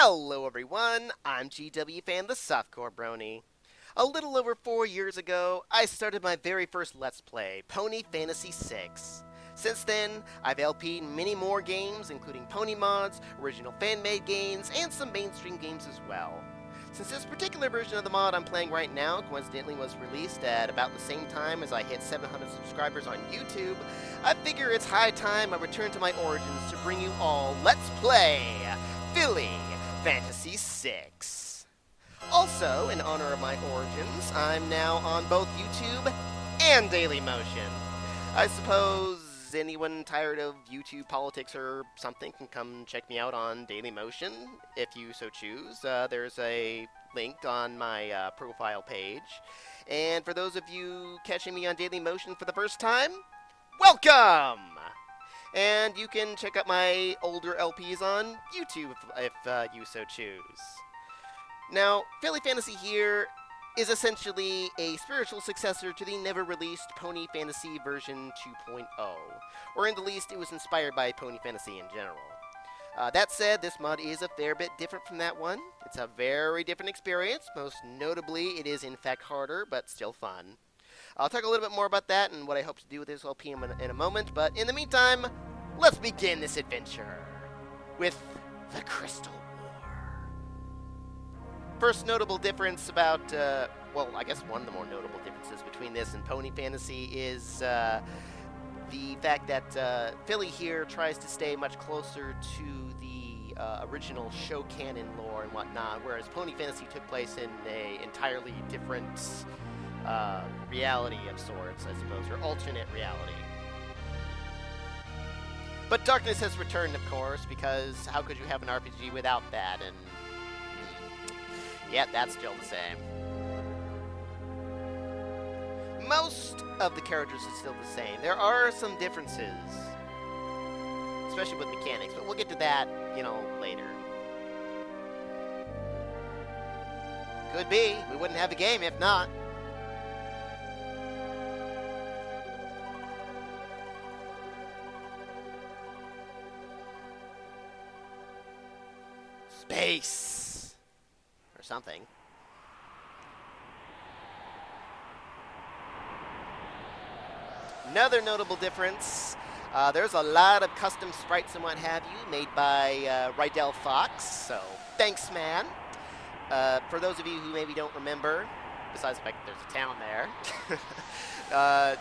Hello everyone, I'm GW Fan the Softcore Brony. A little over 4 years ago, I started my very first Let's Play, Pony Fantasy VI. Since then, I've LP'd many more games, including Pony mods, original fan-made games, and some mainstream games as well. Since this particular version of the mod I'm playing right now coincidentally was released at about the same time as I hit 700 subscribers on YouTube, I figure it's high time I return to my origins to bring you all Let's Play Philly Fantasy VI. Also, in honor of my origins, I'm now on both YouTube and Dailymotion. I suppose anyone tired of YouTube politics or something can come check me out on Dailymotion, if you so choose. There's a link on my profile page. And for those of you catching me on Dailymotion for the first time, welcome! And you can check out my older LPs on YouTube if you so choose. Now, Philly Fantasy here is essentially a spiritual successor to the never-released Pony Fantasy version 2.0, or in the least, it was inspired by Pony Fantasy in general. That said, this mod is a fair bit different from that one. It's a very different experience. Most notably, it is in fact harder, but still fun. I'll talk a little bit more about that and what I hope to do with this LP in a moment, but in the meantime, let's begin this adventure with the Crystal War. First notable difference about, well, I guess one of the more notable differences between this and Pony Fantasy is the fact that Philly here tries to stay much closer to the original show canon lore and whatnot, whereas Pony Fantasy took place in an entirely different reality of sorts, I suppose, or alternate reality. But darkness has returned, of course, because how could you have an RPG without that? And yeah, that's still the same. Most of the characters are still the same. There are some differences, especially with mechanics, but we'll get to that, later. Could be. We wouldn't have a game if not. Space! Or something. Another notable difference, there's a lot of custom sprites and what have you made by Rydell Fox, so thanks, man. For those of you who maybe don't remember, besides the fact that there's a town there,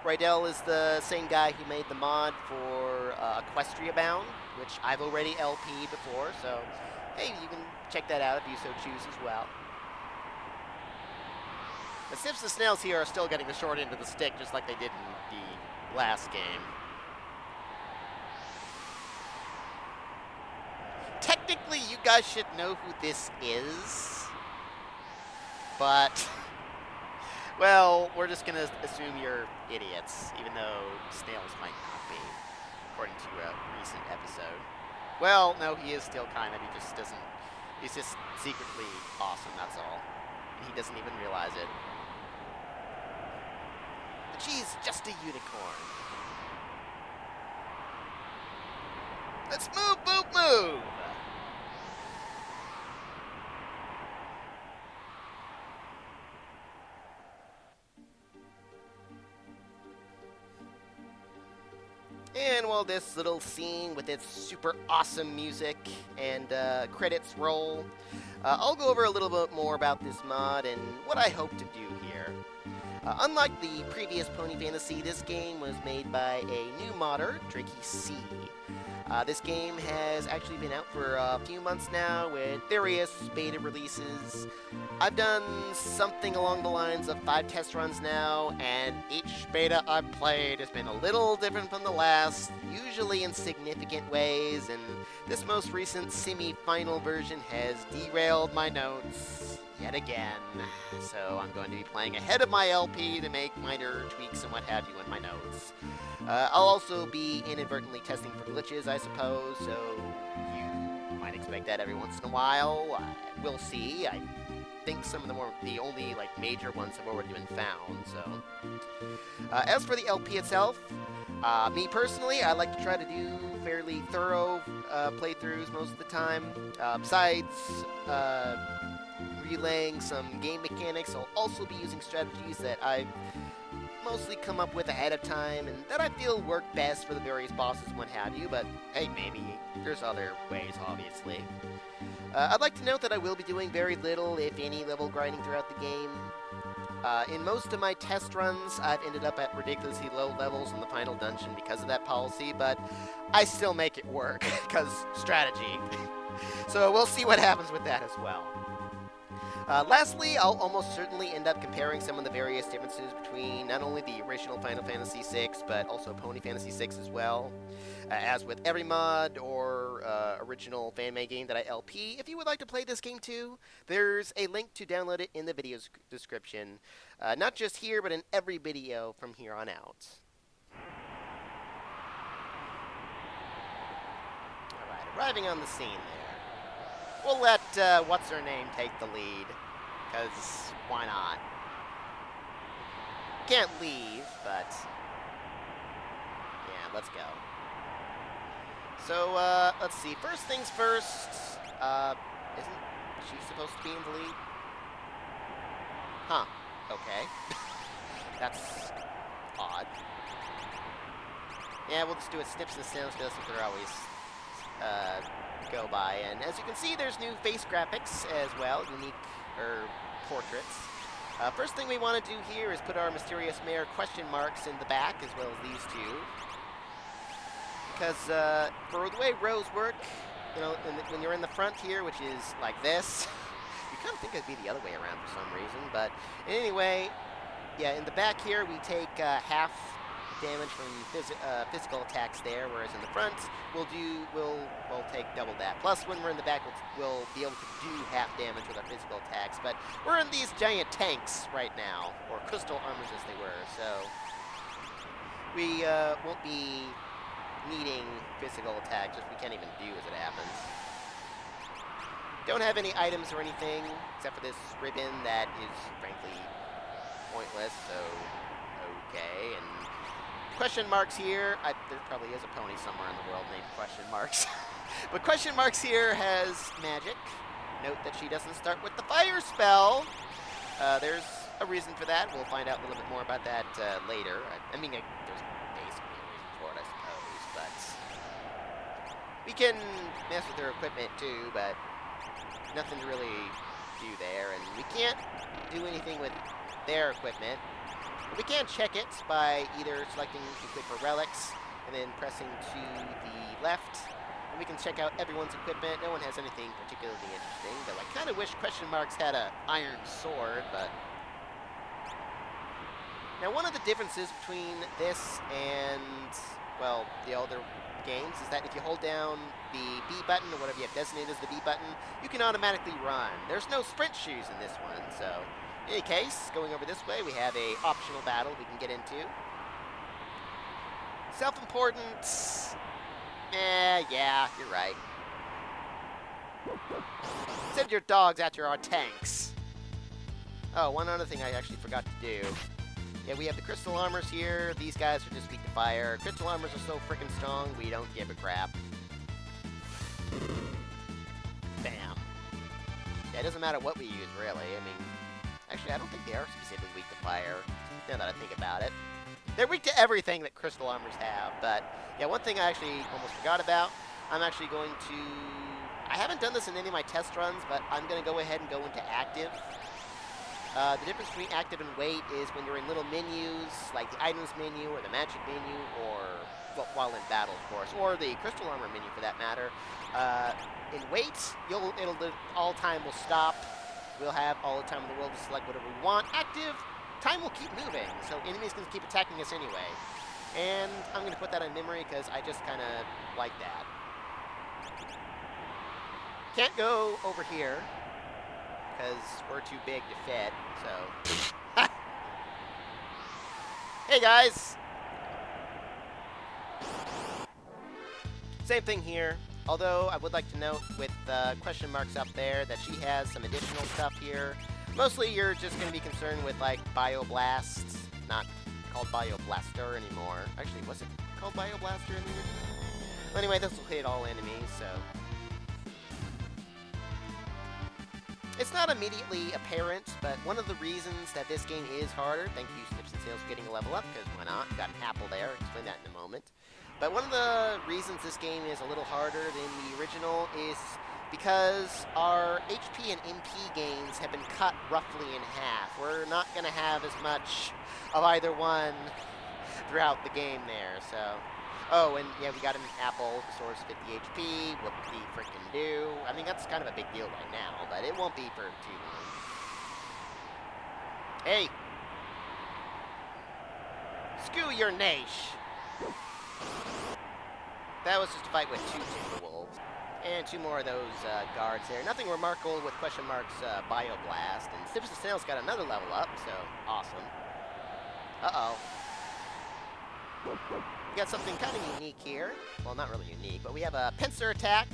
Rydell is the same guy who made the mod for Equestria Bound, which I've already LP'd before, so hey, you can check that out if you so choose as well. The Sips and Snails here are still getting the short end of the stick, just like they did in the last game. Technically, you guys should know who this is, but, well, we're just going to assume you're idiots, even though Snails might not be, according to a recent episode. Well, no, he is still kind of, he's just secretly awesome, that's all. He doesn't even realize it. But she's just a unicorn. Let's move, move, move! And while this little scene with its super awesome music and credits roll, I'll go over a little bit more about this mod and what I hope to do here. Unlike the previous Pony Fantasy, this game was made by a new modder, Drakey C. This game has actually been out for a few months now with various beta releases. I've done something along the lines of 5 test runs now, and each beta I've played has been a little different from the last, usually in significant ways, and this most recent semi-final version has derailed my notes yet again. So I'm going to be playing ahead of my LP to make minor tweaks and what have you in my notes. I'll also be inadvertently testing for glitches, I suppose, so you might expect that every once in a while. We'll see. I think some of the only major ones have already been found. So, as for the LP itself, Me personally, I like to try to do fairly thorough playthroughs most of the time. Besides relaying some game mechanics, I'll also be using strategies that I've mostly come up with ahead of time and that I feel work best for the various bosses and what have you, but hey, maybe there's other ways, obviously. I'd like to note that I will be doing very little, if any, level grinding throughout the game. In most of my test runs, I've ended up at ridiculously low levels in the final dungeon because of that policy, but I still make it work, because strategy. So we'll see what happens with that as well. Lastly, I'll almost certainly end up comparing some of the various differences between not only the original Final Fantasy VI, but also Pony Fantasy VI as well. As with every mod or original fan-made game that I LP, if you would like to play this game too, there's a link to download it in the video description. Not just here, but in every video from here on out. Alright, arriving on the scene there. We'll let, what's-her-name take the lead, because why not? Can't leave, but yeah, let's go. So, let's see. First things first, isn't she supposed to be in the lead? Huh. Okay. That's odd. Yeah, we'll just do a snips and snails because that's what they're always, go by. And as you can see, there's new face graphics as well, unique, portraits. First thing we want to do here is put our mysterious Mare question marks in the back, as well as these two. Because, for the way rows work, you know, when you're in the front here, which is like this, you kind of think it'd be the other way around for some reason, but anyway, yeah, in the back here, we take, half damage from physical attacks there, whereas in the front, we'll take double that. Plus, when we're in the back, we'll be able to do half damage with our physical attacks, but we're in these giant tanks right now, or crystal armors as they were, so we won't be needing physical attacks, which we can't even do as it happens. Don't have any items or anything, except for this ribbon that is, frankly, pointless, so okay, and question marks here. There probably is a pony somewhere in the world named Question Marks. But Question Marks here has magic. Note that she doesn't start with the fire spell. There's a reason for that. We'll find out a little bit more about that later. I mean, there's basically a reason for it, I suppose. But we can mess with her equipment too, but nothing to really do there. And we can't do anything with their equipment. We can check it by either selecting equip for relics and then pressing to the left. And we can check out everyone's equipment. No one has anything particularly interesting, though I kind of wish Question Marks had an iron sword, but... Now, one of the differences between this and, well, the older games is that if you hold down the B button, or whatever you have designated as the B button, you can automatically run. There's no sprint shoes in this one, so... In any case, going over this way, we have a optional battle we can get into. Self-important. Yeah, you're right. Send your dogs after our tanks. Oh, one other thing I actually forgot to do. Yeah, we have the crystal armors here. These guys are just weak to fire. Crystal armors are so freaking strong, we don't give a crap. Bam. Yeah, it doesn't matter what we use, really. I mean... Actually, I don't think they are specifically weak to fire, now that I think about it. They're weak to everything that crystal armors have, but yeah, one thing I actually almost forgot about, I'm actually going to... I haven't done this in any of my test runs, but I'm going to go ahead and go into active. The difference between active and wait is when you're in little menus, like the items menu or the magic menu, or, well, while in battle, of course, or the crystal armor menu for that matter. In wait, all time will stop. We'll have all the time in the world to select whatever we want. Active, time will keep moving, so enemies can keep attacking us anyway. And I'm going to put that in memory because I just kind of like that. Can't go over here because we're too big to fit, so... Hey, guys! Same thing here. Although, I would like to note, with question marks up there, that she has some additional stuff here. Mostly, you're just going to be concerned with, like, Bioblasts. Not called Bioblaster anymore. Actually, was it called Bioblaster in the original? Well, anyway, this will hit all enemies, so... It's not immediately apparent, but one of the reasons that this game is harder, thank you, Snips and Sales, for getting a level up, because why not? Got an apple there, I'll explain that in a moment. But one of the reasons this game is a little harder than the original is because our HP and MP gains have been cut roughly in half. We're not going to have as much of either one throughout the game there, so... Oh, and yeah, we got an apple, restores 50 HP, whoop-de-frickin-do. I mean, that's kind of a big deal right now, but it won't be for too long. Hey! Screw your nash! That was just a fight with 2 Timberwolves. And 2 more of those guards there. Nothing remarkable with question marks Bioblast. And Snips and Snails got another level up, so awesome. Uh-oh. We got something kind of unique here. Well, not really unique, but we have a pincer attack,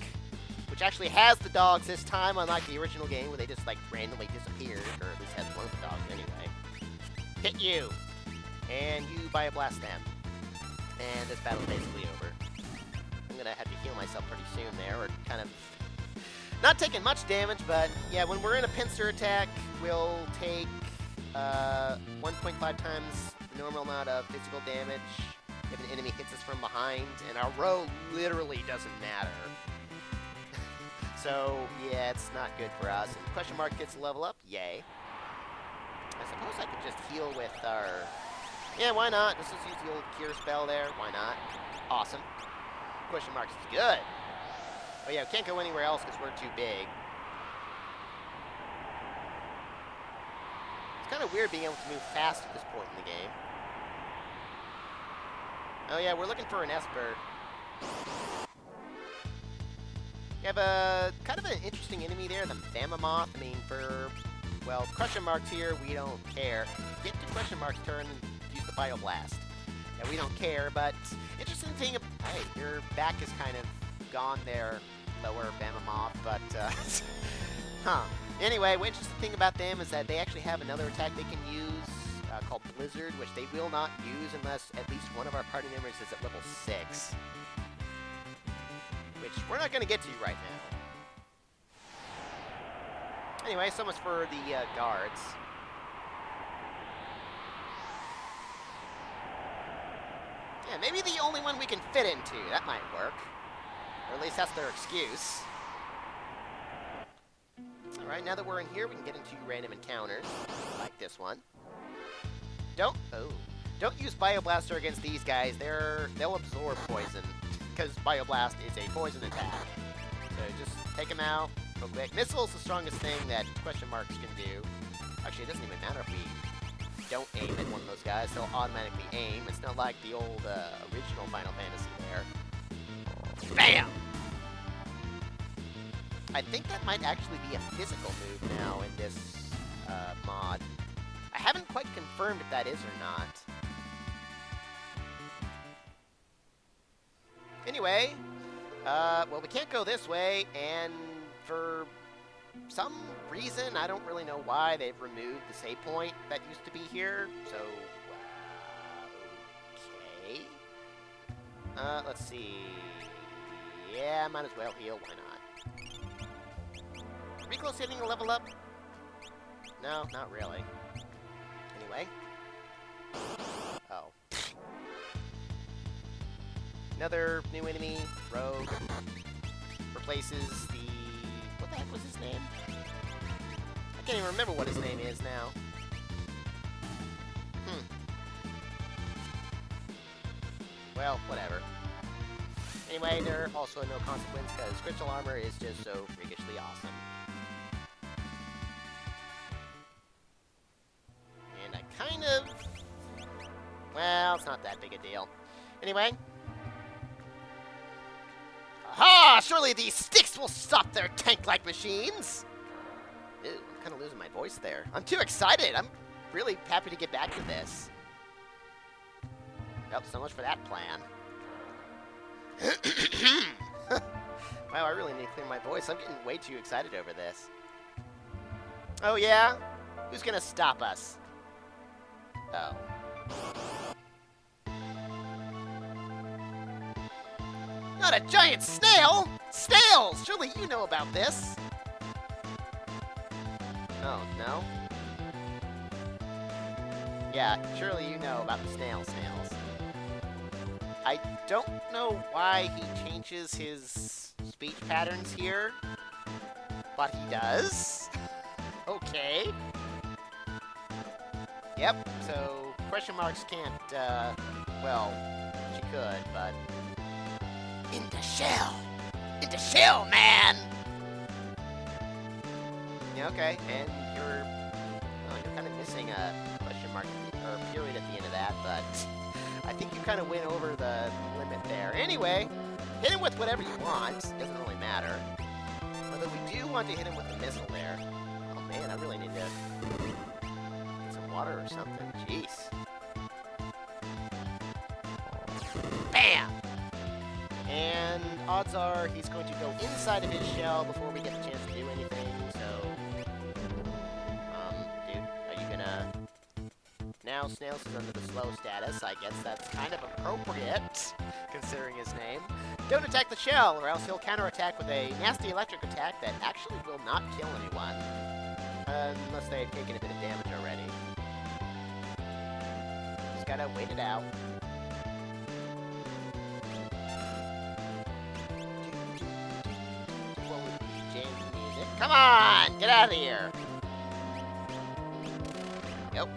which actually has the dogs this time, unlike the original game where they just, like, randomly disappeared, or at least has one of the dogs anyway. Hit you! And you Bioblast them. And this battle's basically over. I'm gonna have to heal myself pretty soon there, or kind of... Not taking much damage, but, yeah, when we're in a pincer attack, we'll take 1.5 times the normal amount of physical damage if an enemy hits us from behind, and our row literally doesn't matter. So, yeah, it's not good for us. And question mark gets a level up, yay. I suppose I could just heal with our... Yeah, why not? Let's just use the old cure spell there, why not? Awesome. Question mark is good. Oh yeah, we can't go anywhere else because we're too big. It's kind of weird being able to move fast at this point in the game. Oh yeah, we're looking for an Esper. You have a kind of an interesting enemy there, the Mammoth. I mean, for, well, question marks here, we don't care. Get to question marks turn and use the Bioblast. Yeah, we don't care, but interesting thing, hey, your back is kind of gone there, lower Mammoth, but, huh. Anyway, what interesting thing about them is that they actually have another attack they can use called Blizzard, which they will not use unless at least one of our party members is at level 6. Which we're not going to get to right now. Anyway, so much for the guards. Yeah, maybe the only one we can fit into. That might work. Or at least that's their excuse. Alright, now that we're in here, we can get into random encounters, like this one. Don't use Bioblaster against these guys. They'll absorb poison, because Bioblast is a poison attack. So just take them out real quick. Missile's the strongest thing that question marks can do. Actually, it doesn't even matter if we don't aim at one of those guys. They'll automatically aim. It's not like the old original Final Fantasy there. Bam! I think that might actually be a physical move now in this mod. I haven't quite confirmed if that is or not. Anyway, well, we can't go this way, and for some reason, I don't really know why, they've removed the save point that used to be here, so, okay. Let's see. Yeah, might as well heal, why not? Are we close to hitting a level up? No, not really. Anyway. Oh. Another new enemy, Rogue. Replaces the... What the heck was his name? I can't even remember what his name is now. Well, whatever. Anyway, they're also no consequence because Crystal Armor is just so freakishly awesome. And I kind of... Well, it's not that big a deal. Anyway. Aha! Surely these sticks will stop their tank-like machines! Ew, I'm kind of losing my voice there. I'm too excited! I'm really happy to get back to this. Yep, so much for that plan. Wow, I really need to clear my voice. I'm getting way too excited over this. Oh, yeah? Who's gonna stop us? Oh. Not a giant snail! Snails! Surely you know about this! Oh, no? Yeah, surely you know about the snails. I don't know why he changes his speech patterns here, but he does. Okay. Yep, so question marks can't, well, she could, but... Into shell! Into shell, man! Yeah, okay, and you're kind of missing a question mark, or period at the end of that, but I think you kind of went over the limit there. Anyway, hit him with whatever you want, doesn't really matter. Although we do want to hit him with the missile there. Oh man, I really need to get some water or something, jeez. Bam! And odds are he's going to go inside of his shell before we get the chance to do anything, so... dude, are you gonna... Now Snails is under the slow status. I guess that's kind of appropriate, considering his name. Don't attack the shell, or else he'll counterattack with a nasty electric attack that actually will not kill anyone. Unless they've taken a bit of damage already. Just gotta wait it out. Come on! Get out of here! Nope.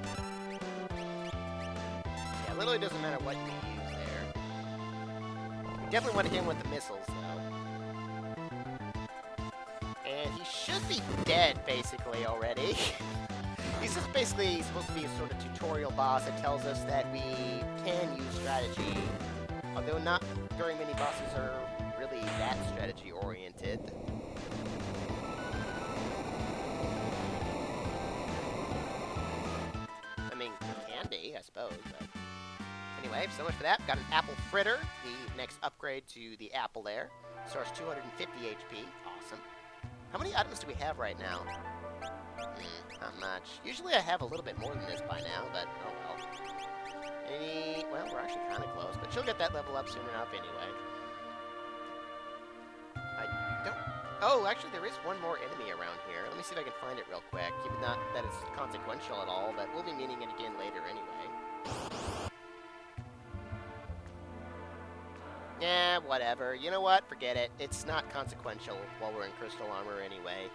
Yeah, literally doesn't matter what you use there. We definitely want to hit him with the missiles, though. And he should be dead, basically, already. He's just basically supposed to be a sort of tutorial boss that tells us that we can use strategy. Although not very many bosses are really that strategy-oriented. I suppose, but anyway, so much for that. Got an apple fritter, the next upgrade to the apple there. Starts 250 HP. Awesome. How many items do we have right now? Not much. Usually I have a little bit more than this by now, but oh well. Well, we're actually kind of close, but she'll get that level up soon enough anyway. I don't... Oh, actually there is one more enemy around here. Let me see if I can find it real quick. Not that it's consequential at all, but we'll be meeting it again later anyway. Yeah, whatever. You know what? Forget it. It's not consequential while we're in crystal armor anyway.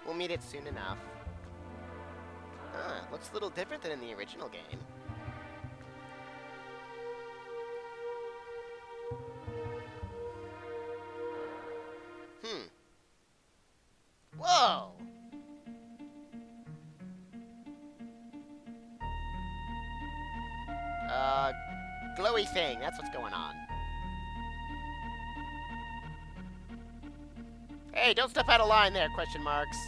We'll meet it soon enough. Ah, looks a little different than in the original game. Whoa! Glowy thing, that's what's going on. Hey, don't step out of line there, question marks.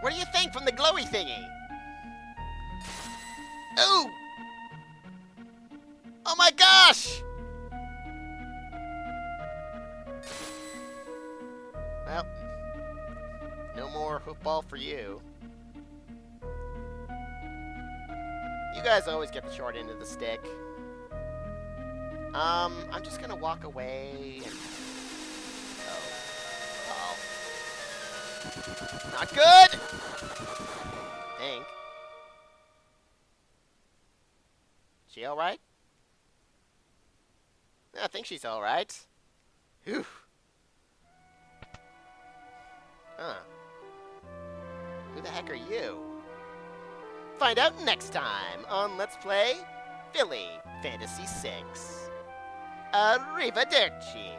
What do you think from the glowy thingy? Ooh! Oh my gosh! Well, no more hoofball for you. You guys always get the short end of the stick. I'm just gonna walk away and... Oh. Not good! I think. She alright? I think she's alright. Whew. Huh. Who the heck are you? Find out next time on Let's Play Philly Fantasy VI. Arrivederci.